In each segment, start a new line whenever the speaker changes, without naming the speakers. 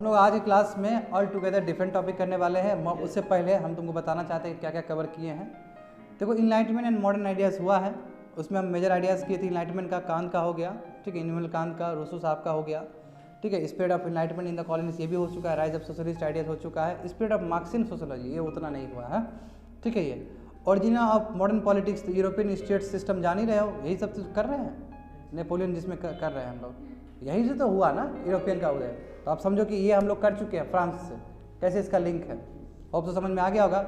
हम लोग आज की क्लास में ऑल टुगेदर डिफरेंट टॉपिक करने वाले हैं। उससे पहले हम तुमको बताना चाहते हैं क्या क्या कवर किए हैं। देखो, इनलाइटमेंट एंड मॉडर्न आइडियाज़ हुआ है, उसमें हम मेजर आइडियाज़ किए थे। इनलाइटमेंट का कांत का हो गया, ठीक है, इमैनुअल कांत का, रूसो साहब का हो गया, ठीक है। Spread of enlightenment in the colonies ये भी हो चुका है। राइज ऑफ सोशलिस्ट आइडियाज हो चुका है। स्प्रेड ऑफ मार्क्सियन सोशोलॉजी ये उतना नहीं हुआ है, ठीक है। ये origin of modern politics, European state system जान ही रहे हो, यही सब कर रहे हैं। नेपोलियन जिसमें कर रहे हैं हम लोग, यही से तो हुआ ना यूरोपियन का उदय। तो आप समझो कि ये हम लोग कर चुके हैं फ्रांस से, कैसे इसका लिंक है। होप तो समझ में आ गया होगा।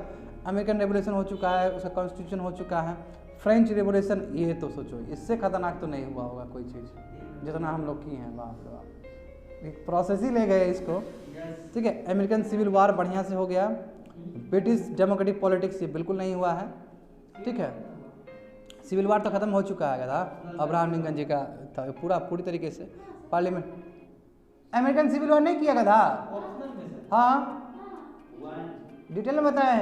अमेरिकन रेवोल्यूशन हो चुका है, उसका कॉन्स्टिट्यूशन हो चुका है। फ्रेंच रेवोल्यूशन, ये तो सोचो इससे खतरनाक तो नहीं हुआ होगा कोई चीज़ जितना हम लोग किए हैं। बाप रे बाप, एक प्रोसेस ही ले गए इसको, ठीक है। अमेरिकन सिविल वार बढ़िया से हो गया। ब्रिटिश डेमोक्रेटिक पॉलिटिक्स ये बिल्कुल नहीं हुआ है, ठीक है। सिविल वार तो ख़त्म हो चुका है था, अब्राहम लिंकन जी का था पूरी तरीके से पार्लियामेंट। अमेरिकन सिविल वॉर नहीं किया था, हाँ, डिटेल में बताए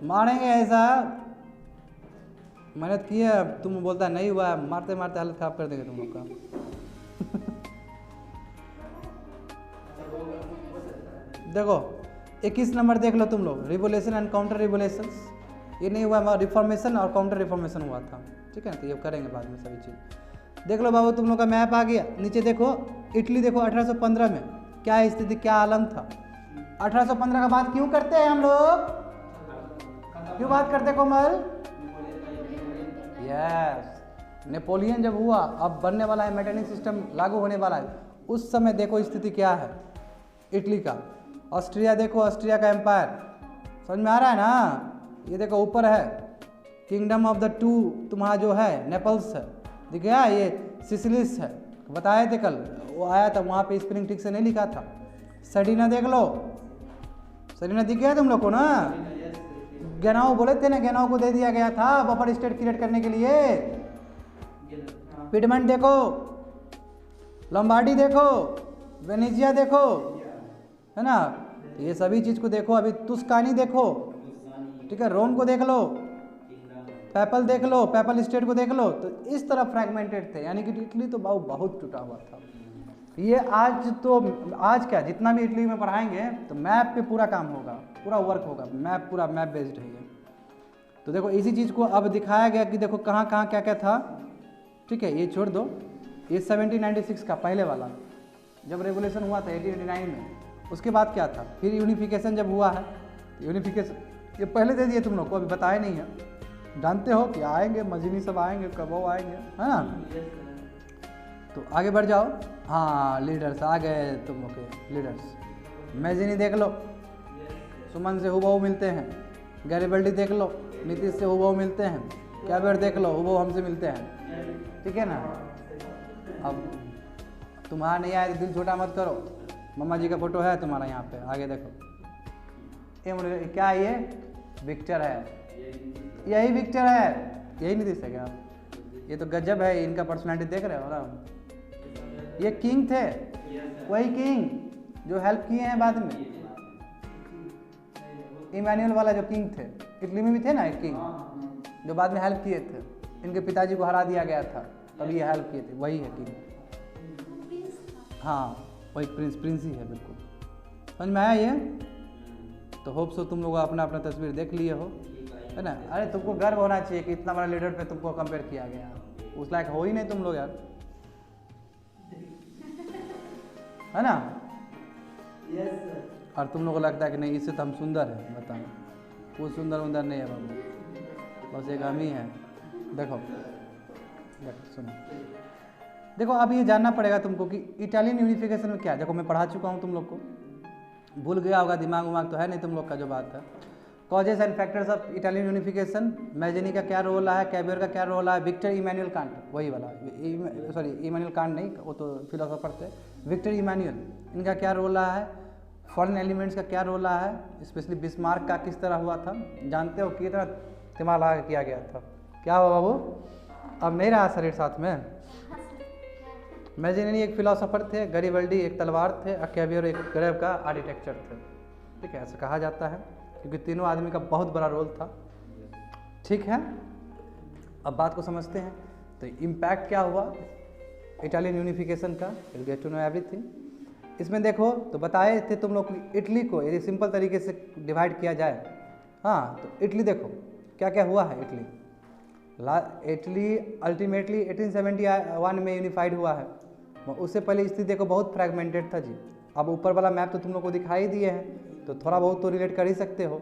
मारेंगे ऐसा मेहनत की है। तुम बोलता है नहीं हुआ, मारते मारते हालत खराब कर देंगे तुम लोग का। देखो 21 नंबर देख लो तुम लोग, रिवोल्यूशन एंड काउंटर रिवोल्यूशंस, ये नहीं हुआ, रिफॉर्मेशन और काउंटर रिफॉर्मेशन हुआ था, ठीक है ना। तो ये करेंगे बाद में सभी चीज़। देख लो बाबू, तुम लोग का मैप आ गया। नीचे देखो, इटली देखो 1815 में क्या स्थिति, क्या आलम था। 1815 का बात क्यों करते हैं हम लोग, क्यों बात करते कोमल? यस, नेपोलियन जब हुआ, अब बनने वाला है, मेटरनिक सिस्टम लागू होने वाला है, उस समय देखो स्थिति क्या है इटली का। ऑस्ट्रिया देखो, ऑस्ट्रिया का एम्पायर, समझ में आ रहा है ना। ये देखो ऊपर है किंगडम ऑफ द टू, तुम्हारा जो है नेपल्स है, दिख गया। ये सिसिलिस है, बताए थे कल, वो आया था वहाँ पे, स्प्रिंग ठीक से नहीं लिखा था। सरडीना देख लो, सरडीना दिख गया तुम लोग को ना। गनाओ बोले थे ना, गनाओ को दे दिया गया था बफर स्टेट क्रिएट करने के लिए। पिडमंट देखो, लंबार्डी देखो, वेनेजिया देखो, है ना। ये सभी चीज़ को देखो। अभी तुस्कानी देखो, ठीक है, रोम को देख लो, पेपल देख लो, पेपल स्टेट को देख लो। तो इस तरह फ्रैगमेंटेड थे, यानी कि इटली तो बहुत टूटा हुआ था। ये आज क्या जितना भी इटली में पढ़ाएंगे तो मैप पे पूरा काम होगा, पूरा वर्क होगा, पूरा मैप बेस्ड है ये। तो देखो इसी चीज़ को अब दिखाया गया कि देखो कहाँ कहाँ क्या क्या था, ठीक है। ये छोड़ दो, ये 1796 का पहले वाला जब रेवोल्यूशन हुआ था 1889 में, उसके बाद क्या था, फिर यूनिफिकेशन जब हुआ है। यूनिफिकेशन ये पहले दे दिए तुम लोग को, अभी बताया नहीं है। जानते हो कि आएंगे मजीनी सब आएंगे, कब वो आएंगे, है ना। तो आगे बढ़ जाओ। हाँ, लीडर्स आ गए तुम लोग के लीडर्स। मैजिनी देख लो, सुमन से हुबहू मिलते हैं। गैरिबल्डी देख लो, नीतीश से हुबहू मिलते हैं। कैबिनेट देख लो, हुबहू हमसे मिलते हैं, ठीक है ना। अब तुम्हारा नहीं आया तो दिल छोटा मत करो, मम्मा जी का फोटो है तुम्हारा यहाँ पे, आगे देखो। ये क्या है, ये विक्टर है, यही विक्टर है, यही नीतीश है क्या? ये तो गजब है, इनका पर्सनालिटी देख रहे हो ना। ये किंग थे, वही किंग जो हेल्प किए हैं बाद में। इमैनुअल वाला जो किंग थे, इटली में भी थे ना एक किंग जो बाद में हेल्प किए थे। इनके पिताजी को हरा दिया गया था, तब ये हेल्प किए थे, वही है किंग। हाँ, वही प्रिंस ही है, बिल्कुल समझ में आया ये। तो होप सो तुम लोग अपना अपना तस्वीर देख लिए हो, है ना। अरे तुमको गर्व होना चाहिए कि इतना बड़ा लीडर पे तुमको कंपेयर किया गया, उस लायक हो ही नहीं तुम लोग यार, है ना। Yes sir. और तुम लोगों को लगता है कि नहीं इससे तो हम सुंदर हैं, बताओ। वो सुंदर नहीं है बाबू, बस एक हम ही हैं। देखो सुनो, देखो अब ये जानना पड़ेगा तुमको कि इटालियन यूनिफिकेशन में क्या। देखो मैं पढ़ा चुका हूँ तुम लोग को, भूल गया होगा, दिमाग उमाग तो है नहीं तुम लोग का जो बात है। Causes and factors of Italian unification, Mazzini का क्या रोल है, कैबियर का क्या रोल है, विक्टर इमैनुअल कांट, वही वाला, सॉरी इमैनुअल कांट नहीं, वो तो फिलोसोफर थे, विक्टर इमैनुअल, इनका क्या रोल है, फॉरेन एलिमेंट्स का क्या रोल है, स्पेशली बिस्मार्क का किस तरह हुआ था, जानते हो किस तरह दिमाग लगा किया गया था। क्या हुआ बाबू, अब नहीं रहा शरीर साथ में। मैजिनी एक फिलोसोफर थे, गैरिबल्डी एक तलवार थे, और कैबियर एक ग्रेव का आर्किटेक्चर थे, ठीक है, ऐसा कहा जाता है, क्योंकि तीनों आदमी का बहुत बड़ा रोल था, ठीक है। अब बात को समझते हैं। तो इम्पैक्ट क्या हुआ, इटालियन यूनिफिकेशन का, will get to know everything. इसमें देखो तो बताए थे तुम लोग इटली को यदि सिंपल तरीके से डिवाइड किया जाए, हाँ तो इटली देखो क्या क्या हुआ है। इटली अल्टीमेटली 1871 में यूनिफाइड हुआ है। उससे पहले स्थिति देखो बहुत फ्रैगमेंटेड था जी। अब ऊपर वाला मैप तो तुम लोग को दिखाई दिए हैं, तो थोड़ा बहुत तो रिलेट कर ही सकते हो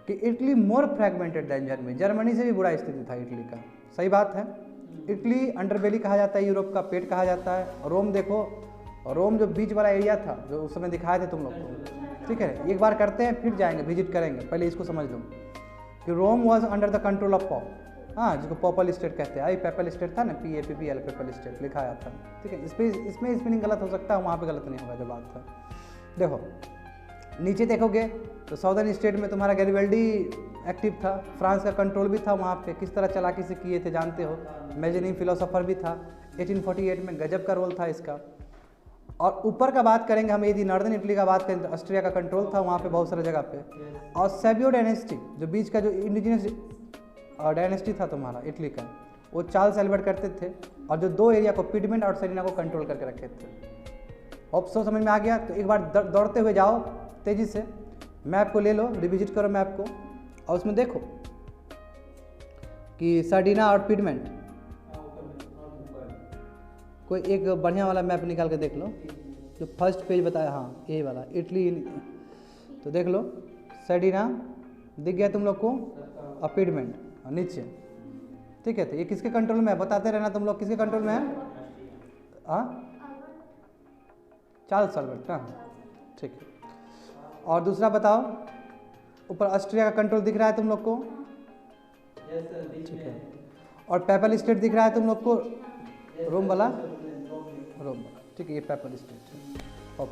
कि इटली मोर फ्रैगमेंटेड देन जर्मनी। जर्मनी से भी बुरा स्थिति था इटली का, सही बात है। इटली अंडरबेली कहा जाता है, यूरोप का पेट कहा जाता है। रोम देखो, रोम जो बीच वाला एरिया था जो उस समय दिखाए थे तुम लोग को, ठीक है। एक बार करते हैं फिर जाएंगे विजिट करेंगे, पहले इसको समझ लो कि Rome was under the control of pope, हाँ जिसको पॉपल स्टेट कहते हैं। आई पेपल स्टेट था ना, PAPPL पेपल स्टेट लिखा आया था, ठीक है। इसमें स्पेलिंग गलत हो सकता है, वहाँ पे गलत नहीं होगा जो बात था। देखो नीचे देखोगे तो साउदर्न स्टेट में तुम्हारा गैरिबल्डी एक्टिव था, फ्रांस का कंट्रोल भी था वहाँ पे, किस तरह चालाकी से किए थे जानते हो। मैजनिंग फिलोसोफर भी था, 1848 में गजब का रोल था इसका। और ऊपर का बात करेंगे हम, यदि नॉर्दर्न इटली का बात करें तो ऑस्ट्रिया का कंट्रोल था वहाँ पे बहुत सारे जगह पे। और सैबियो डायनेस्टी जो बीच का जो इंडिजिनस डायनेस्टी था तुम्हारा इटली का, वो चार्ल्स एल्बर्ट करते थे, और जो दो एरिया को पिडमेंट और सेरिना को कंट्रोल करके रखे थे। अब सब समझ में आ गया। तो एक बार दौड़ते हुए जाओ तेजी से, मैप को ले लो, रिविजिट करो मैप को, और उसमें देखो कि सर्डिना और पिडमेंट, कोई एक बढ़िया वाला मैप निकाल के देख लो जो फर्स्ट पेज बताया, हाँ यही वाला इटली। तो देख लो सर्डिना दिख गया तुम लोग को, और पिडमेंट नीचे, ठीक है। तो ये किसके कंट्रोल में है बताते रहना तुम लोग, किसके कंट्रोल में है? हाँ चार्ल्स एल्बर्ट, हाँ ठीक है। और दूसरा बताओ, ऊपर ऑस्ट्रिया का कंट्रोल दिख रहा है तुम लोग को, ठीक है। और पेपल स्टेट दिख रहा है तुम लोग को, रोम वाला, ठीक है, ये पेपल स्टेट है,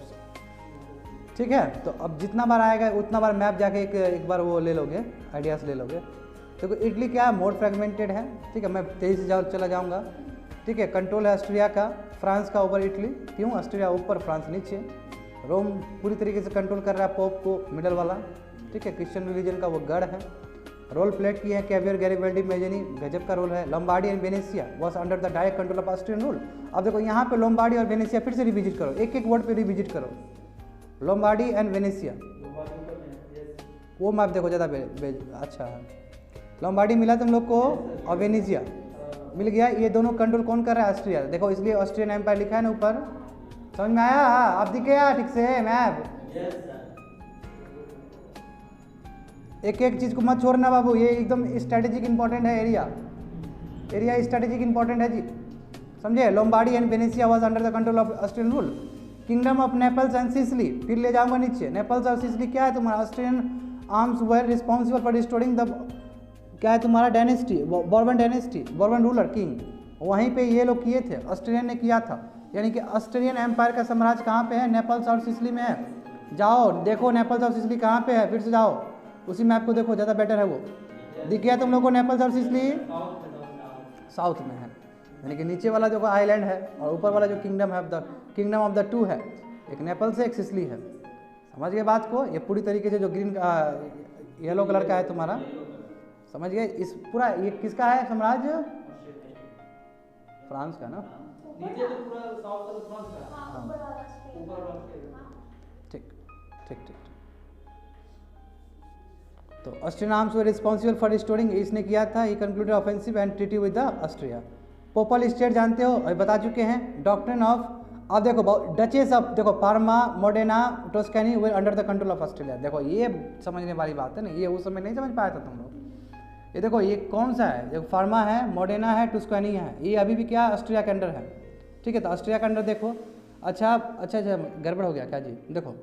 ठीक है। तो अब जितना बार आएगा उतना बार मैप जाके एक बार वो ले लोगे, आइडियाज़ ले लोगे। देखो इटली क्या है, मोर फ्रेगमेंटेड है, ठीक है। मैं तेज़ी से चला जाऊँगा, ठीक है। कंट्रोल है ऑस्ट्रिया का, फ्रांस का ऊपर इटली, क्यों ऑस्ट्रिया ऊपर फ्रांस नीचे। रोम पूरी तरीके से कंट्रोल कर रहा है पोप को, मिडल वाला, ठीक है। क्रिश्चियन रिलीजन का वो गढ़ है। रोल प्लेट किए हैं कैवियर, गैरिबल्डी, मेजनी, गजब का रोल है। Lombardy and Venezia was under the direct control of Austrian rule. अब देखो यहाँ पे लोम्बार्डी और वेनेसिया फिर से रिविजिट करो, एक एक वर्ड पे रिविजिट करो। लोम्बार्डी एंड वेनेसिया, वो मैप देखो ज़्यादा अच्छा है। लोम्बार्डी मिला तुम लोग को, और वेनेसिया मिल गया। ये दोनों कंट्रोल कौन कर रहा है? ऑस्ट्रिया। देखो इसलिए ऑस्ट्रियन एम्पायर लिखा है ना ऊपर, समझ में आया? आप दिखेगा ठीक से मैप, एक एक चीज को मत छोड़ना बाबू, ये एकदम स्ट्रेटेजिक इंपॉर्टेंट है। एरिया स्ट्रेटेजिक इंपॉर्टेंट है जी, समझे। Lombardy and Venezia was under the control of Austrian rule. Kingdom of Naples and Sicily, फिर ले जाऊंगा नीचे। नेपल्स और सिसिली क्या है तुम्हारा? Austrian arms were responsible for restoring the, क्या है तुम्हारा? Dynasty, Bourbon dynasty, Bourbon ruler king, वहीं पे ये लोग किए थे, ऑस्ट्रियन ने किया था। यानी कि ऑस्ट्रियन एम्पायर का साम्राज्य कहाँ पे है? नेपल्स और सिसिली में है। जाओ देखो नेपल्स और सिसिली कहाँ पे है, फिर से जाओ उसी मैप को देखो, ज़्यादा बेटर है वो। दिख गया तुम लोग को नेपल्स और सिसिली? साउथ में है, यानी कि नीचे वाला जो आइलैंड है और ऊपर वाला जो किंगडम है, the kingdom of the two है, एक नेपल्स है एक सिसिली है। समझ गए बात को? ये पूरी तरीके से जो ग्रीन येलो कलर का है तुम्हारा, समझ गए? इस पूरा ये किसका है साम्राज्य? फ्रांस का ना, नीचे तो पूरा साउथ का फ्रांस का, ऊपर ठीक ठीक ठीक। तो Austrian arms were responsible for restoring, इसने किया था। ये concluded offensive and treaty with the Austria. पोपल state जानते हो, अभी बता चुके हैं। डॉक्ट्रिन ऑफ, अब देखो डचेस ऑफ, देखो Parma, Modena, Tuscany were under the control of Australia. देखो ये समझने वाली बात है ना, ये उस समय नहीं समझ पाया था तुम लोग। ये देखो ये कौन सा है? देखो फार्मा है, मोडेना है, टोस्कैनी है, ये अभी भी क्या ऑस्ट्रिया के अंडर है, ठीक है। तो ऑस्ट्रिया के अंडर देखो, अच्छा गड़बड़ हो गया क्या जी? देखो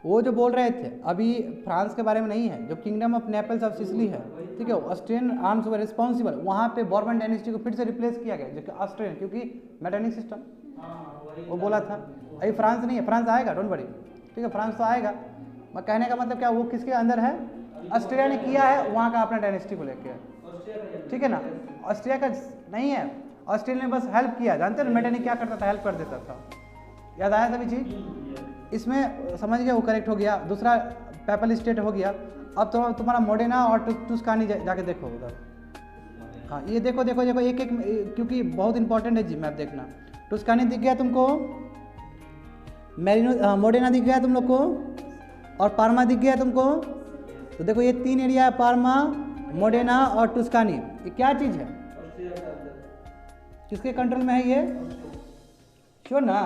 वो जो बोल रहे थे अभी फ्रांस के बारे में नहीं है, जो kingdom of Naples of Sicily है, ठीक है। ऑस्ट्रियन आर्म्स वर रिस्पॉन्सिबल, वहाँ पे बॉर्बन डायनेस्टी को फिर से रिप्लेस किया गया, जो कि ऑस्ट्रियन, क्योंकि मैटर्निक सिस्टम वो बोला था। अभी फ्रांस नहीं है, फ्रांस आएगा, डोंट वरी, ठीक है, फ्रांस तो आएगा। मैं कहने का मतलब क्या, वो किसके अंदर है? ऑस्ट्रिया ने किया है, वहाँ का अपना डायनेस्टी को लेकर, ठीक है ना। ऑस्ट्रिया का नहीं है, ऑस्ट्रिया ने बस हेल्प किया। जानते हो मैटर्निक क्या करता था? हेल्प कर देता था। याद आया सभी चीज़? इसमें समझ गए, वो करेक्ट हो गया। दूसरा पेपल स्टेट हो गया। अब तो तुम्हारा मोडेना और टुस्कानी जाके देखो उधर, हाँ ये देखो देखो देखो एक एक, क्योंकि बहुत इंपॉर्टेंट है जी मैप देखना। टुस्कानी दिख गया तुमको, मेरिनो मोडेना दिख गया तुम लोग को, और पार्मा दिख गया तुमको। तो देखो ये 3 एरिया है, पार्मा, मोडेना और टुस्कानी। ये क्या चीज़ है, किसके कंट्रोल में है ये, श्योर ना?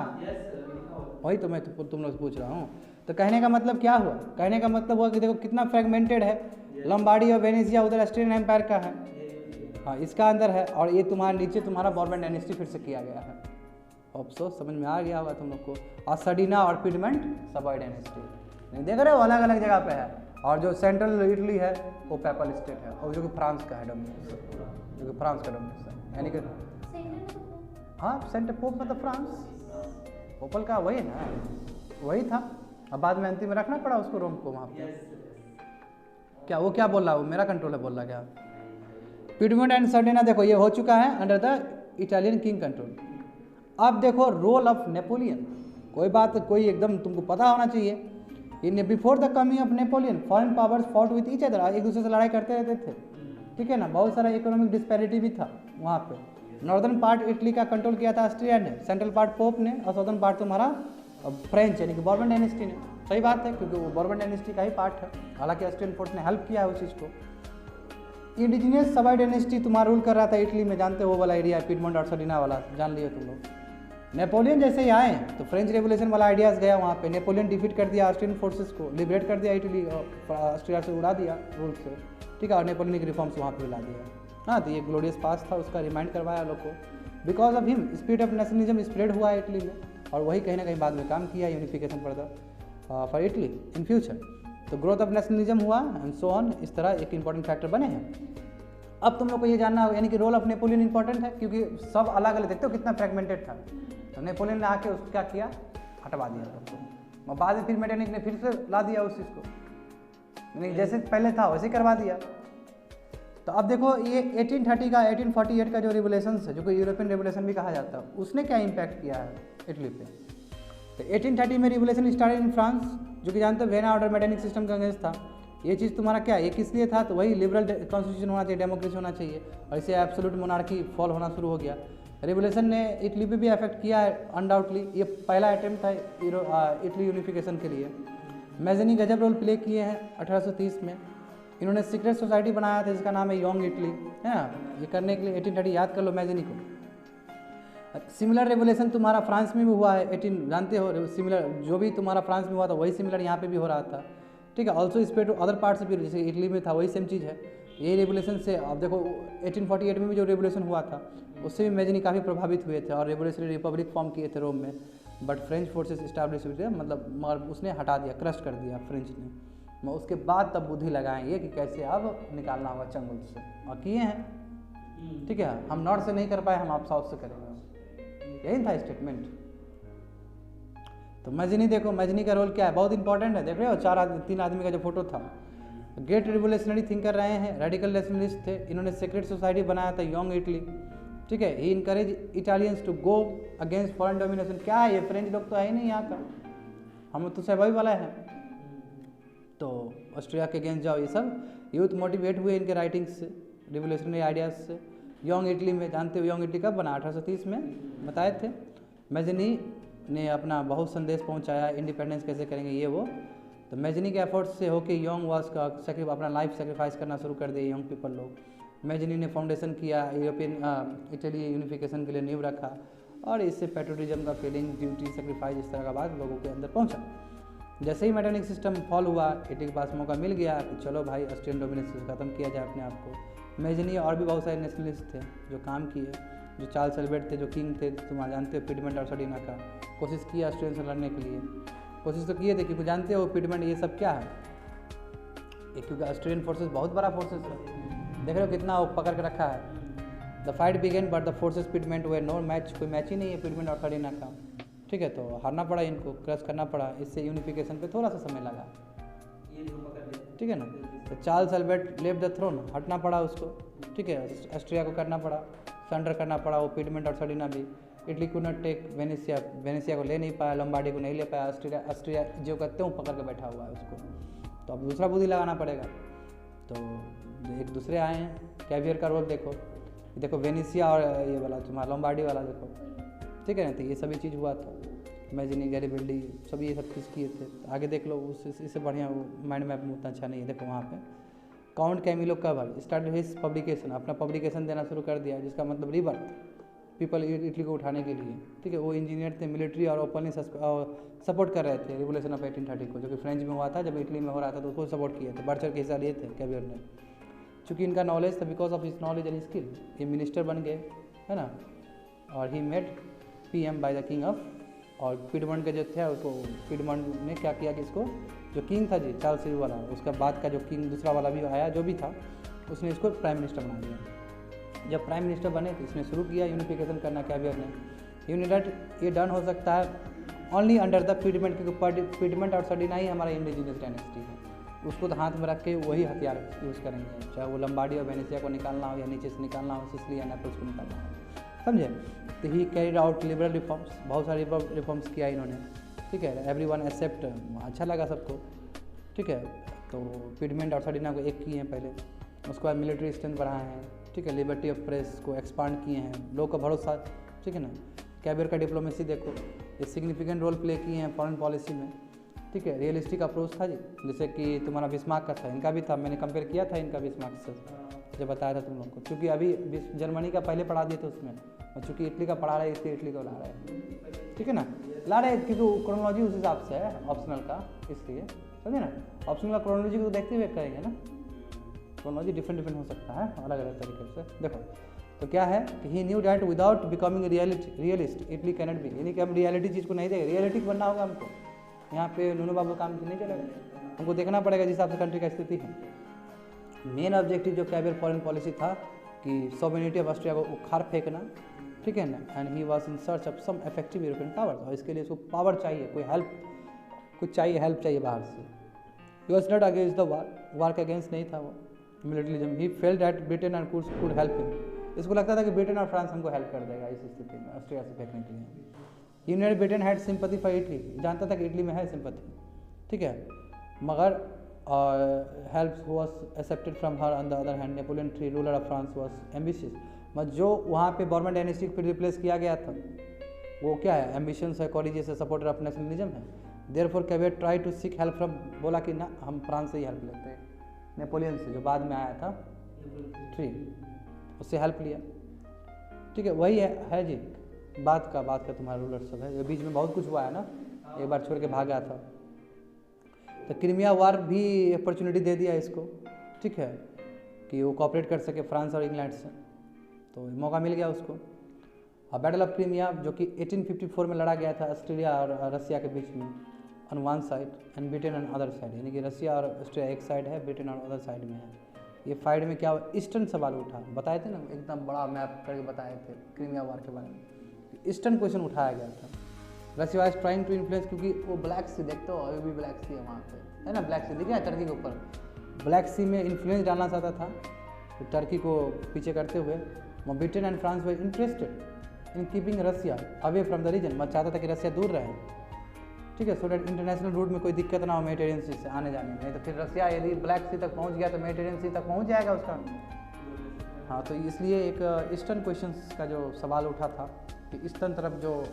वही तो मैं तुम लोग से पूछ रहा हूँ। तो कहने का मतलब क्या हुआ, कहने का मतलब हुआ कि देखो कितना फ्रेगमेंटेड है। लंबाडी और वेनेजिया उधर ऑस्ट्रियन एम्पायर का है, हाँ इसका अंदर है, और ये तुम्हारे नीचे तुम्हारा बॉर्बन डायनेस्टी फिर से किया गया है। अफसोस समझ में आ गया होगा तुम लोग को। और सर्डिना और पिडमेंट सवाई डायनेस्टी, नहीं देख रहे हो, अलग अलग जगह पे है। और जो सेंट्रल इटली है वो पेपल स्टेट है, और जो कि फ्रांस का है डोमिनेशन, जो कि फ्रांस का डोमिनेशन, यानी कि हाँ सेंटर पोप मतलब फ्रांस, पोपल का वही ना, वही था। अब बाद में अंतिम रखना पड़ा उसको रोम को वहाँ पे। क्या वो क्या बोल रहा है, वो मेरा कंट्रोल है बोल रहा क्या? पिडमोंट एंड सर्डिना देखो ये हो चुका है under the Italian king control. अब देखो रोल ऑफ नेपोलियन, कोई बात कोई एकदम तुमको पता होना चाहिए। In before the coming of Napoleon foreign powers fought with each other, एक दूसरे से लड़ाई करते रहते थे, ठीक है ना। बहुत सारा इकोनॉमिक डिस्पैरिटी भी था वहाँ पे। नॉर्दर्न पार्ट इटली का कंट्रोल किया था ऑस्ट्रिया ने, सेंट्रल पार्ट पोप ने, और साउदर्न पार्ट तुम्हारा फ्रेंच यानी कि बॉर्बन डायनेस्टी ने। सही बात है, क्योंकि वो बॉर्बन डायनेस्टी का ही पार्ट है। हालांकि ऑस्ट्रियन फोर्स ने हेल्प किया है उस चीज़ को। इंडिजिनियस सवाई डायनेस्टी तुम्हारा रूल कर रहा था इटली में, जानते हो वो वाला एरिया, पिडमोंट और सर्डिना वाला, जान लिए तुम लोग। नेपोलियन जैसे ही आए तो फ्रेंच रेवोल्यूशन वाला आइडियाज़ गया वहाँ पे। नेपोलियन डिफीट कर दिया ऑस्ट्रियन फोर्सेस को, लिबरेट कर दिया इटली, और ऑस्ट्रिया से उड़ा दिया रूल से, ठीक है। और नेपोलियन के रिफॉर्म्स वहाँ पे ला दिया। हाँ तो ये ग्लोरियस पास था, उसका रिमाइंड करवाया लोग को। Because of him spirit of nationalism spread हुआ है इटली में, और वही कहीं ना कहीं बाद में काम किया unification for Italy in future. तो ग्रोथ ऑफ नेशनलिज्म हुआ एंड सो ऑन, इस तरह एक इंपॉर्टेंट फैक्टर बने हैं। अब तुम लोग को ये जानना होगा, यानी कि रोल ऑफ नेपोलियन इंपॉर्टेंट है, क्योंकि सब अलग अलग, देखते हो कितना फ्रेगमेंटेड था। तो नेपोलियन ने आके उसको क्या किया, हटवा दिया सबको, और बाद में फिर मेटेनिक ने फिर से ला दिया उस चीज़ को, यानी जैसे पहले था वैसे करवा दिया। तो अब देखो ये 1830 का 1848 का जो रिवोल्यूशन है, जो कि यूरोपियन रिवोल्यूशन भी कहा जाता है, उसने क्या इम्पैक्ट किया है इटली पे। तो 1830 में रिवोल्यूशन स्टार्टेड इन फ्रांस, जो कि जानते हो वेना ऑर्डर मेटेनिक सिस्टम का अगेंस्ट था। ये चीज़ तुम्हारा क्या, ये किस लिए था, तो वही लिबरल कॉन्स्टिट्यूशन होना चाहिए, डेमोक्रेसी होना चाहिए, और इससे एब्सोल्यूट मोनार्की फॉल होना शुरू हो गया। रिवोल्यूशन ने इटली पे भी अफेक्ट किया है अनडाउटली। ये पहला अटेम्प्ट था इटली यूनिफिकेशन के लिए। मैजनी गजब रोल प्ले किए हैं 1830 में। इन्होंने सीक्रेट सोसाइटी बनाया था जिसका नाम है यंग इटली, है ना। ये करने के लिए 1830 याद कर लो मैजनी को। सिमिलर रेवोल्यूशन तुम्हारा फ्रांस में भी हुआ है 18, जानते हो सिमिलर जो भी तुम्हारा फ्रांस में हुआ था वही सिमिलर यहाँ पे भी हो रहा था, ठीक है। Also spread to other parts भी, जैसे इटली में था वही सेम चीज़ है। यही रेवोल्यूशन से अब देखो 1848 में भी जो रेवोल्यूशन हुआ था उससे भी मैजनी काफ़ी प्रभावित हुए थे, और रेवोल्यूशनरी रिपब्लिक फॉर्म किए थे रोम में। बट फ्रेंच फोर्सेस इस्टेब्लिश हुए थे, मतलब मगर उसने हटा दिया, क्रश कर दिया फ्रेंच ने। मैं उसके बाद तब बुद्धि लगाएंगे कि कैसे अब निकालना होगा चंगुल से, और किए हैं, ठीक है। हम नॉर्थ से नहीं कर पाए, हम आप साउथ से करेंगे, यही था स्टेटमेंट। तो मैजनी देखो, मैजनी का रोल क्या है, बहुत इंपॉर्टेंट है। देख रहे हो 3 आदमी का जो फोटो था, ग्रेट रिवोल्यूशनरी थिंकर रहे हैं, रेडिकल नेशनलिस्ट थे। इन्होंने सीक्रेट सोसाइटी बनाया था यंग इटली, ठीक है। He encourage Italians to go against foreign domination. क्या है ये, फ्रेंच लोग तो है ही नहीं यहाँ का, हम तो सवाई वाला है, तो ऑस्ट्रिया के अगेंस्ट जाओ। ये सब यूथ मोटिवेट हुए इनके राइटिंग्स से, रिवोल्यूशनरी आइडियाज़ से। यंग इटली में जानते हो यंग इटली कब बना, 1830 में बताए थे। मैजनी ने अपना बहुत संदेश पहुंचाया, इंडिपेंडेंस कैसे करेंगे ये वो। तो मैजनी के एफर्ट्स से होके यंग वास का अपना लाइफ सेक्रीफाइस करना शुरू कर दिए यंग पीपल लोग। मैजनी ने फाउंडेशन किया, यूरोपियन इटली यूनिफिकेशन के लिए नींव रखा, और इससे पेट्रोटिज्म का फीलिंग, ड्यूटी, सेक्रीफाइस इस तरह का बात लोगों के अंदर पहुंचा। जैसे ही मेटेनिक सिस्टम फॉल हुआ, इटली के पास मौका मिल गया कि चलो भाई ऑस्ट्रियन डोमिनेशन खत्म किया जाए अपने आप को। मैजनी और भी बहुत सारे नेशनलिस्ट थे जो काम किए, जो चार्ल्स एल्बर्ट थे जो किंग थे, तुम्हारा जानते हो पिडमेंट और सर्डिना का, कोशिश किया ऑस्ट्रियन से लड़ने के लिए, कोशिश तो किए थे, क्योंकि जानते हो पिडमेंट ये सब क्या है, क्योंकि ऑस्ट्रियन फोर्सेस बहुत बड़ा फोर्सेस है, देख रहे हो कितना वो पकड़ के रखा है। The fight began but the forces Piedmont were no match, कोई मैच ही नहीं है पिडमेंट और सर्डिना का, ठीक है। तो हारना पड़ा इनको, क्रश करना पड़ा, इससे यूनिफिकेशन पे थोड़ा सा समय लगा, ठीक है ना। तो Charles Albert left the throne, हटना पड़ा उसको, ठीक है। ऑस्ट्रिया को करना पड़ा, सरेंडर करना पड़ा, वो पिडमेंट और सर्डिना भी। इटली को नॉट टेक वेनेसिया को ले नहीं पाया, लंबाडी को नहीं ले पाया, ऑस्ट्रिया जो कहते हैं पकड़ के बैठा हुआ है उसको, तो अब दूसरा बुद्धि लगाना पड़ेगा। तो एक दूसरे आए हैं, कैवियर का रोल देखो, देखो वेनेसिया और ये वाला तुम्हारा लॉम्बार्डी वाला देखो, ठीक है ना। तो ये सभी चीज़ हुआ था, इमेजिनी, गैरिबल्डी, सब ये सब चीज़ किए थे। तो आगे देख लो, इससे बढ़िया वो माइंड मैप में उतना अच्छा नहीं है। देखो वहाँ पे count Camillo Cavour started his publication, अपना पब्लिकेशन देना शुरू कर दिया, जिसका मतलब रिबर्थ, पीपल इटली को उठाने के लिए, ठीक है। वो इंजीनियर थे, मिलिट्री और ओपनली सपोर्ट कर रहे थे रिवोल्यूशन ऑफ 1830 को, जो कि फ्रेंच में हुआ था, जब इटली में हो रहा था तो उसको सपोर्ट किया था, बढ़ चढ़ के हिस्सा लिए थे कैवियर ने। चूँकि इनका नॉलेज था, because of his knowledge and skill, ये मिनिस्टर बन गए, है ना। और he made PM by the king of, और पीडमंड के जो थे उसको, पीडमंड ने क्या किया कि इसको, जो किंग था जी चार्ल्स वाला, उसका बाद का जो किंग दूसरा वाला भी आया जो भी था, उसने इसको प्राइम मिनिस्टर बना दिया। जब प्राइम मिनिस्टर बने तो इसने शुरू किया यूनिफिकेशन करना कैवियर ने। यूनिट ये डन हो सकता है ओनली अंडर द पीडमेंट, क्योंकि पीडमेंट और सर्डिना ही हमारा इंडिजिनियस डायनेस्टी है, उसको तो हाथ में रख के वही हथियार यूज़ करेंगे, चाहे वो लंबाडी और वेनेसिया को निकालना हो या नीचे से निकालना हो, सिसिली या नेपल्स को निकालना हो, समझे। तो ही कैरिड आउट लिबरल रिफॉर्म्स, बहुत सारे रिफॉर्म्स किया इन्होंने, ठीक है। एवरीवन एक्सेप्ट, अच्छा लगा सबको, ठीक है। तो पीडमेंट और सर्डिना को एक किए हैं पहले, उसके बाद मिलिट्री स्ट्रेंथ बढ़ाए हैं, ठीक है। लिबर्टी ऑफ प्रेस को एक्सपांड किए हैं, लोग का भरोसा, ठीक है ना। कैवियर का डिप्लोमेसी देखो, ये सिग्निफिकेंट रोल प्ले किए हैं फॉरेन पॉलिसी में, ठीक है। रियलिस्टिक अप्रोच था जी, जैसे कि तुम्हारा बिस्मार्क का था, इनका भी था, मैंने कंपेयर किया था इनका बिस्मार्क से, जब बताया था तुम लोग को, क्योंकि अभी जर्मनी का पहले पढ़ा दिए थे उसमें, और चूँकि इटली का पढ़ा रहे इसलिए इटली को ला रहे हैं, ठीक है ना, ला रहे, क्योंकि क्रोनोलॉजी उस हिसाब से है ऑप्शनल का, इसलिए समझे ना। ऑप्शनल का क्रोनोलॉजी को देखते हुए करेंगे ना, क्रोनोलॉजी डिफरेंट हो सकता है अलग अलग तरीके से। देखो तो क्या है कि he knew that without becoming realist Italy cannot be, यानी कि हम रियलिटी चीज़ को नहीं देंगे, रियलिटिक बनना होगा हमको। यहाँ पे नूनू बाबू काम नहीं चलेगा, हमको देखना पड़ेगा जिस हिसाब से कंट्री का स्थिति है। मेन ऑब्जेक्टिव जो कैवियर फॉरेन पॉलिसी था कि सॉवरेनिटी ऑफ ऑस्ट्रिया को उखाड़ फेंकना, ठीक है ना। And he was in search of some effective European powers, और इसके लिए उसको पावर चाहिए, कोई हेल्प, कुछ चाहिए, हेल्प चाहिए बाहर से। He was not against the war के अगेंस्ट नहीं था वो militarism. He felt that Britain and could help him, इसको लगता था कि ब्रिटेन और फ्रांस हमको हेल्प कर देगा इस स्थिति में ऑस्ट्रिया से फेंकने के लिए। United Britain had sympathy for Italy, जानता था कि इटली में है सिंपैथी, ठीक है। मगर help was accepted from her. On the other hand Napoleon III ruler of France was ambitious, मतलब जो वहाँ पे बर्मन डायनेस्टी को रिप्लेस किया गया था वो क्या है, एम्बिशंस है, कॉलेज है, सपोर्टर ऑफ नेशनलिज्म है। Therefore Cavour try to seek help from, बोला कि ना हम फ्रांस से ही हेल्प लेते हैं, नेपोलियन से जो बाद में आया था III, उससे हेल्प लिया, ठीक है। वही है जी, बात का तुम्हारा रूलर सब है, बीच में बहुत कुछ हुआ है ना, एक बार छोड़ के भागा था। तो क्रीमिया वार भी अपॉर्चुनिटी दे दिया इसको, ठीक है, कि वो कोऑपरेट कर सके फ्रांस और इंग्लैंड से, तो मौका मिल गया उसको। और बैटल ऑफ क्रीमिया जो कि 1854 में लड़ा गया था ऑस्ट्रेलिया और रसिया के बीच में, on one side and Britain on other side, यानी कि रसिया और ऑस्ट्रेलिया एक साइड है, ब्रिटेन और अदर साइड में है। ये फाइट में क्या हुआ, ईस्टर्न सवाल उठा, बताए थे ना, एकदम बड़ा मैप करके बताए थे क्रीमिया वार के बारे में, ईस्टर्न क्वेश्चन उठाया गया था। Russia is trying to influence, क्योंकि वो ब्लैक सी, देखते हो अभी भी ब्लैक सी है वहाँ पे, है ना, ब्लैक सी दिख रहा है टर्की के ऊपर, ब्लैक सी में इन्फ्लुएंस डालना चाहता था तो टर्की को पीछे करते हुए। Britain and France were interested in keeping Russia away from the region, मैं चाहता था कि रसिया दूर रहे, ठीक है, सो डैट इंटरनेशनल रूट में कोई दिक्कत ना हो मेडिटेरियन सी से आने जाने में, नहीं तो फिर रसिया यदि ब्लैक सी तक पहुंच गया तो मेडिटेरियन सी तक पहुंच जाएगा उसका। हाँ, तो इसलिए एक ईस्टर्न क्वेश्चंस का जो सवाल उठा था कि ईस्टर्न तरफ जो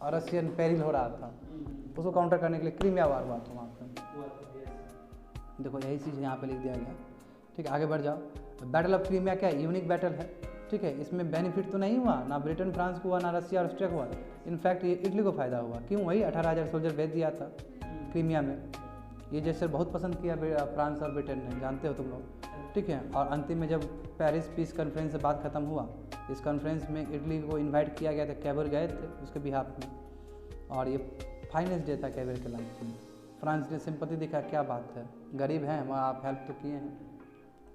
रशियन पेरिल हो रहा था उसको काउंटर करने के लिए क्रीमिया वार हुआ था वहाँ पर। देखो यही चीज़ यहाँ पे लिख दिया गया, ठीक है। आगे बढ़ जाओ। बैटल ऑफ क्रीमिया क्या है, यूनिक बैटल है, ठीक है। इसमें बेनिफिट तो नहीं हुआ, ना ब्रिटेन फ्रांस को हुआ, ना रसिया और ऑस्ट्रिया को हुआ, इनफैक्ट ये इटली को फ़ायदा हुआ। क्यों, वही 18,000 सोल्जर भेज दिया था क्रीमिया में, ये जैसे बहुत पसंद किया फ्रांस और ब्रिटेन ने, जानते हो तुम लोग, ठीक है। और अंतिम में जब पेरिस पीस कॉन्फ्रेंस से बात खत्म हुआ, इस कॉन्फ्रेंस में इटली को इनवाइट किया गया था, कैवियर गए थे उसके बिहाफ में, और ये फाइनेस्ट डे था कैवियर के लाइफ में। फ्रांस ने सिंपैथी दिखा, क्या बात है, गरीब हैं हम, आप हेल्प तो किए हैं,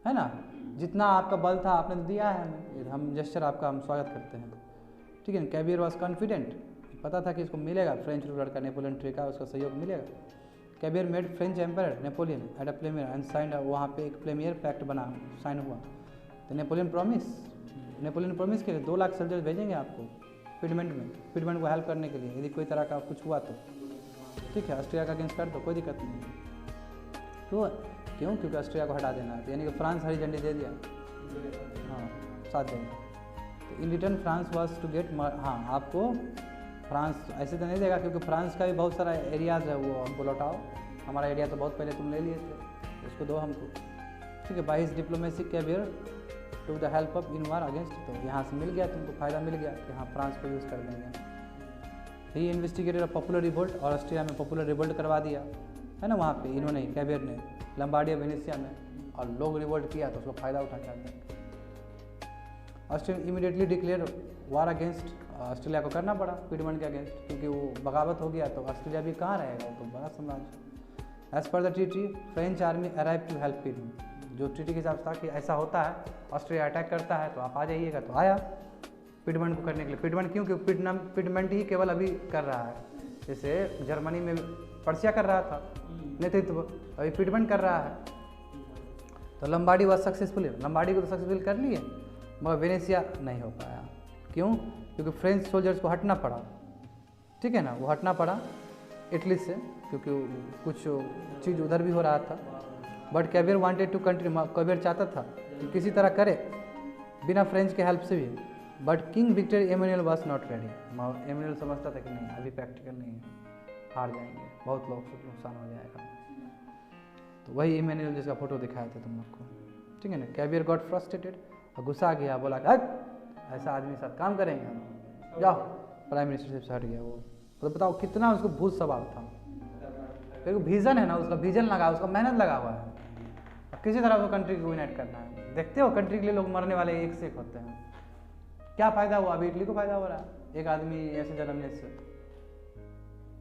है ना, जितना आपका बल था आपने तो दिया है हमें, हम जेस्चर आपका हम स्वागत करते हैं, ठीक है। कैवियर वॉज कॉन्फिडेंट, पता था कि इसको मिलेगा फ्रेंच रूलर का, नेपोलियन III का उसका सहयोग मिलेगा। Cavour made French empire Napoleon at a Plombieres and sign, वहाँ पे एक प्लेमियर पैक्ट बना, साइन हुआ। तो नेपोलियन प्रॉमिस के लिए 2 लाख सोल्जर्स भेजेंगे आपको पीडमेंट को हेल्प करने के लिए, यदि कोई तरह का कुछ हुआ तो, ठीक है। ऑस्ट्रिया का अगेंस्ट कर दो, कोई दिक्कत नहीं है। तो क्यों, क्योंकि ऑस्ट्रिया को हटा देना है, यानी कि फ्रांस हरी झंडी दे दिया, हाँ, साथ देंगे। In return France was to get, हाँ आपको फ्रांस ऐसे तो नहीं देगा क्योंकि फ्रांस का भी बहुत सारा एरियाज़ है, वो हमको लौटाओ, हमारा एरिया तो बहुत पहले तुम ले लिए थे, उसको दो हमको, ठीक है। By his diplomacy Cavour to the help of in war against, तो यहाँ से मिल गया तुमको, फ़ायदा मिल गया कि हाँ फ्रांस को यूज़ कर देंगे। ही इन्वेस्टिगेटेड अ पॉपुलर रिवोल्ट, और ऑस्ट्रिया में पॉपुलर रिवोल्ट करवा दिया है ना, वहाँ पे इन्होंने कैवियर ने लंबार्डिया वेनेसिया में, और लोग रिवोल्ट किया तो उसको फ़ायदा उठा के आते हैं। ऑस्ट्रिया इमीडिएटली डिक्लेयर वार अगेंस्ट, ऑस्ट्रेलिया को करना पड़ा पिडमंट के अगेंस्ट, क्योंकि वो बगावत हो गया तो ऑस्ट्रेलिया भी कहाँ रहेगा, वो तो बड़ा साम्राज्य। As per the treaty French army arrive to help Piedmont, जो ट्रीटी के हिसाब से था कि ऐसा होता है, ऑस्ट्रेलिया अटैक करता है तो आप आ जाइएगा, तो आया पिडमंट को करने के लिए। पिडमंट क्यों, क्योंकि पिडमंट ही केवल अभी कर रहा है, जैसे जर्मनी में पर्सिया कर रहा था नेतृत्व, अभी पिडमंट कर रहा है। तो लंबार्डी वॉज सक्सेसफुल, लंबार्डी को तो सक्सेसफुल कर लिए, मगर वेनेसिया नहीं हो पाया। क्यों, क्योंकि फ्रेंच सोल्जर्स को हटना पड़ा, ठीक है ना, वो हटना पड़ा इटली से, क्योंकि कुछ चीज़ उधर भी हो रहा था। But Cavour wanted to continue, Cavour चाहता था कि किसी तरह करे बिना फ्रेंच के हेल्प से भी, but King Victor Emmanuel was not ready. Emmanuel समझता था कि नहीं अभी प्रैक्टिकल नहीं है, हार जाएंगे, बहुत लोग को नुकसान हो जाएगा। तो वही एमेनुअल जिसका फोटो दिखाए थे तुम लोग को, ठीक है ना। कैवियर गॉट फ्रस्ट्रेटेड, और गुस्सा गया, बोला ऐसा आदमी साथ काम करेंगे हम, जाओ, प्राइम मिनिस्टर से हट गया वो। तो बताओ कितना उसको भूत सवाल था, क्योंकि विजन है ना, उसका विजन लगा, उसका मेहनत लगा हुआ है, किसी तरह वो कंट्री को यूनाइट करना है। देखते हो कंट्री के लिए लोग मरने वाले एक से एक होते हैं, क्या फ़ायदा हुआ, अभी इटली को फ़ायदा हो रहा है एक आदमी ऐसे जन्मने से।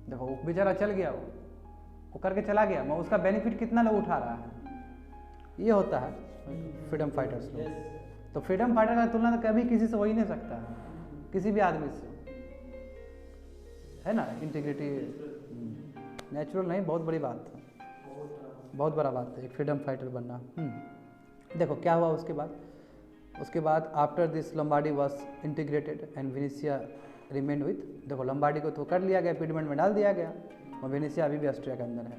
देखो वो बेचारा चल गया, वो करके चला गया, मगर उसका बेनिफिट कितना लोग उठा रहा है। ये होता है फ्रीडम फाइटर्स लोग। तो फ्रीडम फाइटर का तुलना तो कभी किसी से हो ही नहीं सकता है, किसी भी आदमी से, है ना। इंटीग्रिटी नेचुरल नहीं, बहुत बड़ी बात है, बहुत बड़ा बात है एक फ्रीडम फाइटर बनना। देखो क्या हुआ उसके बाद after this लंबार्डी was integrated and Venezia remained with, देखो लंबार्डी को तो कर लिया गया, पिडमंट में डाल दिया गया, और वेनेसिया अभी भी ऑस्ट्रिया के अंदर है।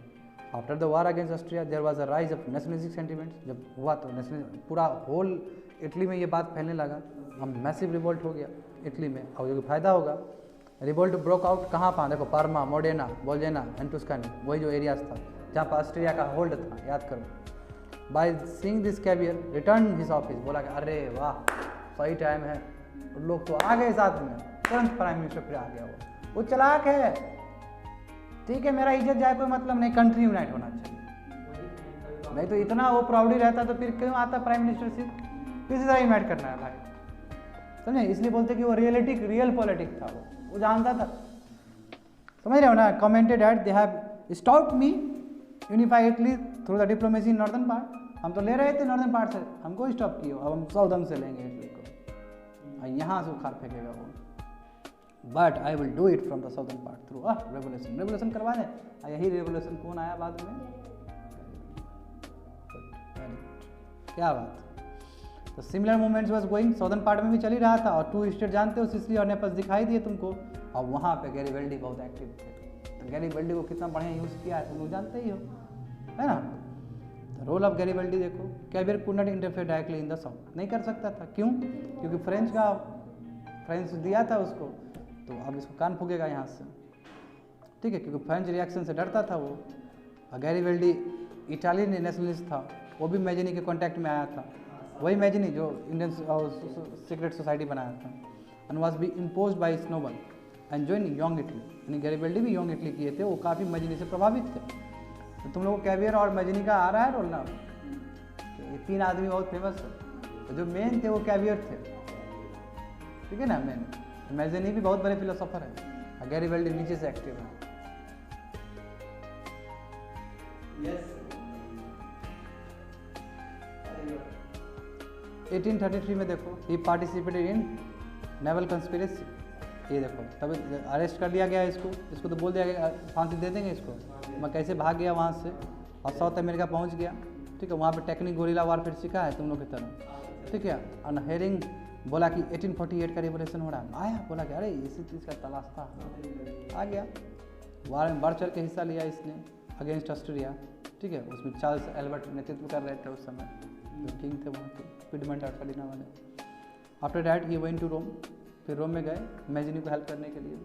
After the war against Austria there was a rise of nationalistic sentiments, जब हुआ तो नेशनल पूरा होल इटली में ये बात फैलने लगा, हम मैसिव रिवोल्ट हो गया इटली में, और जो फायदा होगा। रिवोल्ट ब्रोक आउट कहाँ पा, देखो पार्मा, मोडेना, बोल्जेना एंड टस्कानी, वही जो एरियाज था जहाँ पर ऑस्ट्रिया का होल्ड था, याद करो। By seeing this caviar return his office, बोला कि अरे वाह सही टाइम है, लोग तो आ गए साथ में, तुरंत प्राइम मिनिस्टर फिर आ गया। वो चालाक है, ठीक है, मेरा इज्जत जाए कोई मतलब नहीं, कंट्री यूनाइट होना चाहिए, नहीं तो इतना वो प्राउडी रहता तो फिर क्यों आता प्राइम मिनिस्टरशिप, किसी तरह यूनाइट करना है भाई, समझे। इसलिए बोलते कि वो रियल पॉलिटिक था, वो जानता था, समझ रहे हो ना। Commented at they have stopped me unify Italy through the diplomacy in northern part, हम तो ले रहे थे नॉर्दर्न पार्ट से, हमको स्टॉप किए, अब हम साउदर्न से लेंगे इटली को, यहाँ से उखाड़ फेंकेगा वो। But I will do it from the southern part through revolution करवा दें। यही रेवोल्यूशन कौन आया बाद में, क्या बात। तो similar movements was going, southern part में भी चल ही रहा था, और 2 स्टेट जानते हो, सिसिली और नेपल्स दिखाई दिए तुमको, और वहाँ पे गैरीबल्डी बहुत एक्टिव थे। तो गैरीबल्डी को कितना बढ़िया यूज़ किया है तुम लोग जानते ही हो, है ना। द रोल ऑफ गैरीबल्डी देखो, caviar could not interfere directly in the south, नहीं कर सकता था, क्यों, क्योंकि फ्रेंच दिया था उसको, तो अब इसको कान फूकेगा यहाँ से, ठीक है, क्योंकि फ्रेंच रिएक्शन से डरता था वो। और गैरीबल्डी इटालियन नेशनलिस्ट था, वो भी मैजिनी के कॉन्टैक्ट में आया था, वही मैजिनी जो इंडियन सीक्रेट सोसाइटी बनाया था, and was be imposed by snowball and join Young Italy, यानी गैरीबल्डी भी यंग इटली किए थे, वो काफ़ी मैजिनी से प्रभावित थे। तो तुम लोगों को कैवियर और मैजिनी का आ रहा है रोल ना, ये 3 आदमी बहुत फेमस है, तो जो मेन थे वो कैवियर थे, ठीक है ना। मेन मैजिनी भी बहुत बड़े फिलोसोफर है, गैरीबल्डी नीचे से एक्टिव है। yes. 1833 में देखो, ही पार्टिसिपेटेड इन नेवल कंस्पिरेसी, ये देखो तब अरेस्ट कर लिया गया इसको तो बोल दिया गया फांसी दे देंगे इसको, मैं कैसे भाग गया वहाँ से और साउथ अमेरिका पहुँच गया, ठीक है। वहाँ पे टेक्निक गोरिल्ला वारफेयर सीखा है तुम लोग की तरह, ठीक है। और हेरिंग बोला कि 1848 का रिवोल्यूशन हो रहा है, आया बोला कि अरे इसी चीज़ का तलाश था, आ गया। वार में बढ़ चढ़ के हिस्सा लिया इसने अगेंस्ट ऑस्ट्रेलिया, ठीक है। उसमें चार्ल्स एल्बर्ट नेतृत्व कर रहे थे उस समय, जो किंग थे वहाँ के पिडमंट और फर्डिनांड वाले। After that he went to Rome, फिर रोम में गए मैजिनी को हेल्प करने के लिए।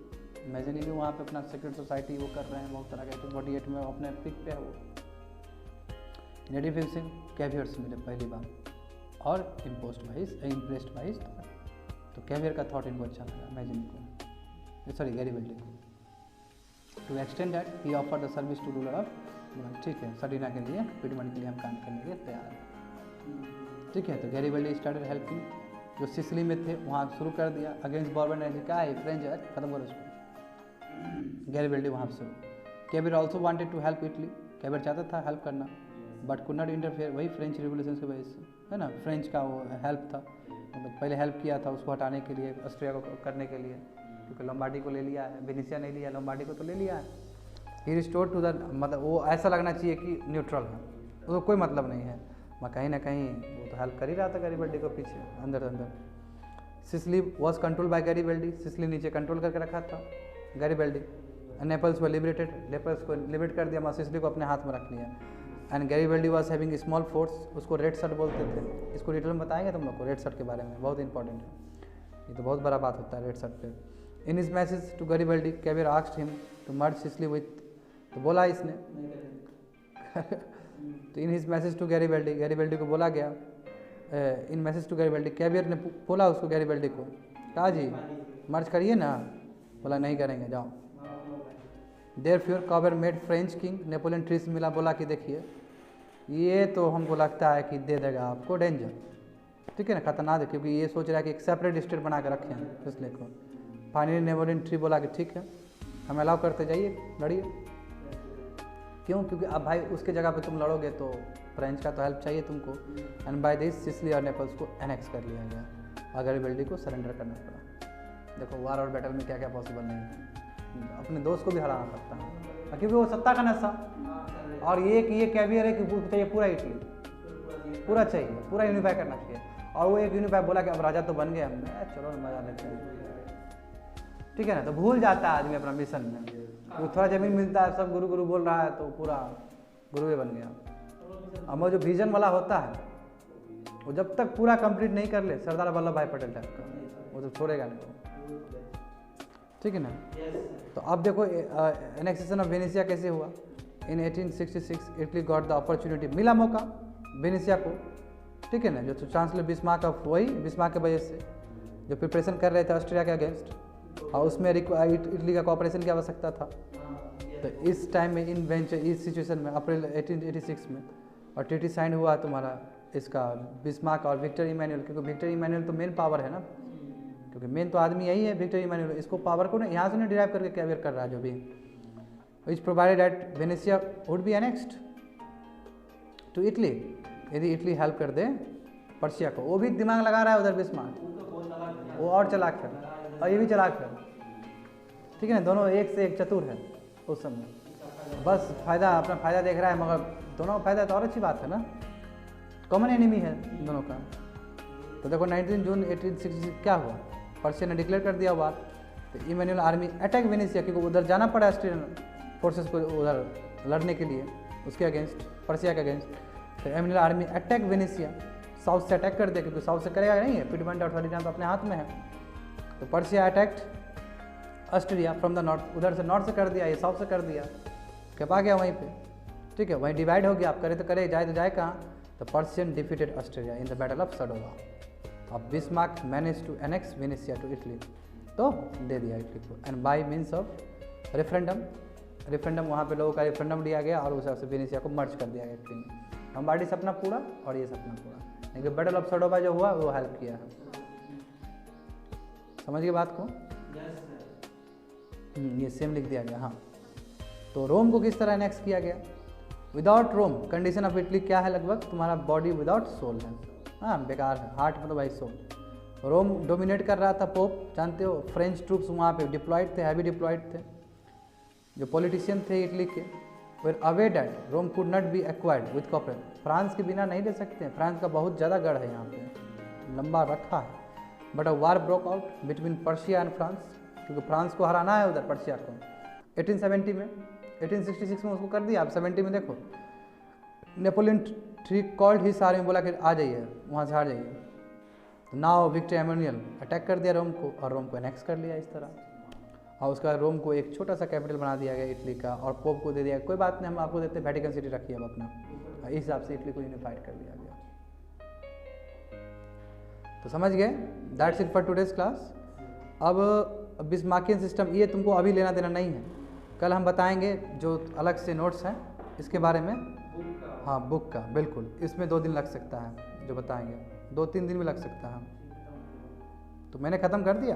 मैजिनी भी वहाँ पे अपना सीक्रेट सोसाइटी वो कर रहे हैं बहुत तरह के, 1848 में अपने पिक पे है वो। नेटिव सिंह कैवियर्स मिले पहली बार और इम्प्रेस्ड बाई हिज थॉट, तो कैवियर का थॉट इनको अच्छा लगा मैजिनी को, सॉरी गैरीबल्डी को। To extend that he offer the service to ruler of, ठीक है सर्डिना के लिए पिटमंड के लिए हम काम करने के लिए तैयार हैं, ठीक है। तो गैरीबल्डी स्टार्टेड हेल्पिंग, जो सिसिली में थे वहाँ शुरू कर दिया अगेंस्ट बॉर्बन एंड क्या है फ्रेंच है खत्म करो उसको, गैरीबल्डी वहाँ शुरू। Cavour also wanted to help Italy, Cavour चाहता था हेल्प करना बट कुड नॉट इंटरफेयर, वही फ्रेंच रिवोल्यूशन की वजह से है ना, फ्रेंच का वो हेल्प था, मतलब पहले हेल्प किया था उसको हटाने के लिए, ऑस्ट्रिया को करने के लिए, क्योंकि लॉम्बार्डी को ले लिया है, वेनेशिया नहीं लिया, लॉम्बार्डी को तो ले लिया है। ही रिस्टोर टू द, मतलब वो ऐसा लगना चाहिए कि न्यूट्रल है, उसको कोई मतलब नहीं है, मैं कहीं ना कहीं वो तो हेल्प कर ही रहा था गैरीबल्डी को पीछे अंदर अंदर। Sicily was control by Garibaldi, Sicily नीचे कंट्रोल करके रखा था गैरीबल्डी। नेपल्स को लिबरेटेड, नेपल्स को लिबरेट कर दिया, सिसिली को अपने हाथ में रख लिया। And Garibaldi was having small force, उसको रेड शर्ट बोलते थे, इसको डिटेल में बताएंगे तुम लोग को रेड शर्ट के बारे में, बहुत इंपॉर्टेंट है, ये तो बहुत बड़ा बात होता है रेड शर्ट पे। In his message to Garibaldi Cavour asked him to merge Sicily with, तो बोला इसने तो in his message to Garibaldi, Garibaldi को बोला गया, in message to Garibaldi, Cavour ने बोला उसको गैरीबल्डी को, कहा जी मर्ज करिए ना, बोला नहीं करेंगे जाओ। Therefore Cavour made French king Napoleon ट्रीस मिला, बोला कि देखिए ये तो हमको लगता है कि दे देगा आपको डेंजर, ठीक है ना, खतरनाक है, क्योंकि ये सोच रहा है कि एक सेपरेट स्टेट बना के रखे हैं इसलिए को। फाइनली नेपोलियन ट्री बोला कि ठीक है हम अलाउ करते, जाइए लड़िए, क्यों, क्योंकि अब भाई उसके जगह पे तुम लड़ोगे तो फ्रेंच का तो हेल्प चाहिए तुमको। एंड बाय दिस सिसिली और नेपल्स को एनेक्स कर लिया गया और गैरीबल्डी को सरेंडर करना पड़ा। देखो वार और बैटल में क्या क्या पॉसिबल नहीं है, अपने दोस्त को भी हराना सकता है, क्योंकि वो सत्ता का नशा, और ये कैवियर है कि चाहिए पूरा इटली, पूरा चाहिए, पूरा यूनिफाई करना चाहिए, और वो एक यूनिफाई बोला कि अब राजा तो बन गए हम, चलो मजा लेते हैं, ठीक है ना। तो भूल जाता है आदमी अपना मिशन में, तो थोड़ा जमीन मिलता है सब गुरु गुरु बोल रहा है तो पूरा गुरु बन गया। अब वो जो विजन वाला होता है वो जब तक पूरा कंप्लीट नहीं कर ले, सरदार वल्लभ भाई पटेल टाइप का, वो तो छोड़ेगा नहीं, ठीक है ना। तो अब देखो एनेक्सेशन ऑफ वेनेशिया कैसे हुआ। इन 1866 इटली गॉट द अपॉर्चुनिटी, मिला मौका वेनेशिया को, ठीक है ना, जो चांसलर बिस्मार्क ऑफ, वही बिस्मार्क की वजह से जो प्रिपरेशन कर रहे थे ऑस्ट्रिया के अगेंस्ट, और उसमें इटली का कोऑपरेशन की आवश्यकता था। तो इस टाइम में इन वेंचर, इस सिचुएशन में अप्रैल 1886 में और ट्रीटी साइन हुआ तुम्हारा इसका बिस्मार्क और विक्टर इमैनुअल, क्योंकि विक्टर इमैनुअल तो मेन पावर है ना, क्योंकि मेन तो आदमी यही है विक्टर इमैनुअल, इसको पावर को ना यहाँ से ना डिराइव करके कैवियर कर रहा है जो भी, which provided that Venetia would be annexed to Italy, यदि इटली हेल्प कर दे पर्शिया को। वो भी दिमाग लगा रहा है उधर बिस्मार्क, वो और चलाक है और ये भी चलाक है, ठीक है ना, दोनों एक से एक चतुर है उस समय, बस फायदा अपना फायदा देख रहा है, मगर दोनों फायदा तो और अच्छी बात है ना, कॉमन एनिमी है दोनों का। तो देखो 19 जून 1866 क्या हुआ, पर्शिया ने डिक्लेयर कर दिया वार, तो इमैनुअल आर्मी अटैक वेनेशिया, क्योंकि उधर जाना पड़ा ऑस्ट्रियन फोर्सेस को उधर लड़ने के लिए उसके अगेंस्ट, पर्शिया के अगेंस्ट। तो Emmanuel army attack Venetia, south से अटैक कर दिया, क्योंकि साउथ से करेगा नहीं है, पिटमंड और सर्डिना तो अपने हाथ में है। तो Persia attacked Austria from the north, उधर से नॉर्थ से कर दिया, ये साउथ से कर दिया, कपा गया वहीं पे, ठीक है, वहीं डिवाइड हो गया, आप करे तो करे, जाए तो जाए कहाँ। तो Persian defeated Austria in the battle of Sadowa. अब Bismarck manage to annex Venetia to Italy, तो दे दिया इटली को, and by means of referendum वहाँ पे लोगों का रेफरेंडम लिया गया और उस हिसाब से वेनेशिया को मर्ज कर दिया गया इटली में। लॉम्बार्डी सपना पूरा और ये सपना पूरा, लेकिन बैटल ऑफ सडोवा जो हुआ वो हेल्प किया है, समझ गए बात को। ये सेम लिख दिया गया, हाँ। तो रोम को किस तरह एनेक्स किया गया, without Rome condition of Italy क्या है, लगभग तुम्हारा बॉडी विदाउट सोल है, हाँ बेकार है, हार्ट मतलब भाई सोल। रोम डोमिनेट कर रहा था, पोप जानते हो, फ्रेंच ट्रूप्स वहाँ पे डिप्लॉयड थे, हैवी डिप्लॉयड थे, जो पॉलिटिशियन थे इटली के were aware that Rome could not be acquired with cooperate, France के बिना नहीं ले सकते हैं, फ्रांस का बहुत ज़्यादा गढ़ है यहाँ पे, लंबा रखा है। But a war broke out between Persia and France, क्योंकि फ्रांस को हराना है उधर पर्शिया को। 1870 में, 1866 में उसको कर दिया, आप 70 में देखो Napoleon III called his army, बोला कि आ जाइए वहाँ से हार जाइए, तो नाउ विक्टर एमेनुअल अटैक कर दिया रोम को और रोम को एनेक्स कर लिया इस तरह, और उसका रोम को एक छोटा सा कैपिटल बना दिया गया इटली का, और पोप को दे दिया कोई बात नहीं, हम आपको देते वेटिकन सिटी रखिए अब अपना, इस हिसाब से इटली को यूनिफाइड कर दिया गया। तो समझ गए, that's it for today's class. अब बिस्मार्कियन सिस्टम ये तुमको अभी लेना देना नहीं है, कल हम बताएंगे जो अलग से नोट्स हैं इसके बारे में। हाँ बुक का बिल्कुल, इसमें 2 दिन लग सकता है जो बताएंगे, 2-3 दिन भी लग सकता है। तो मैंने ख़त्म कर दिया।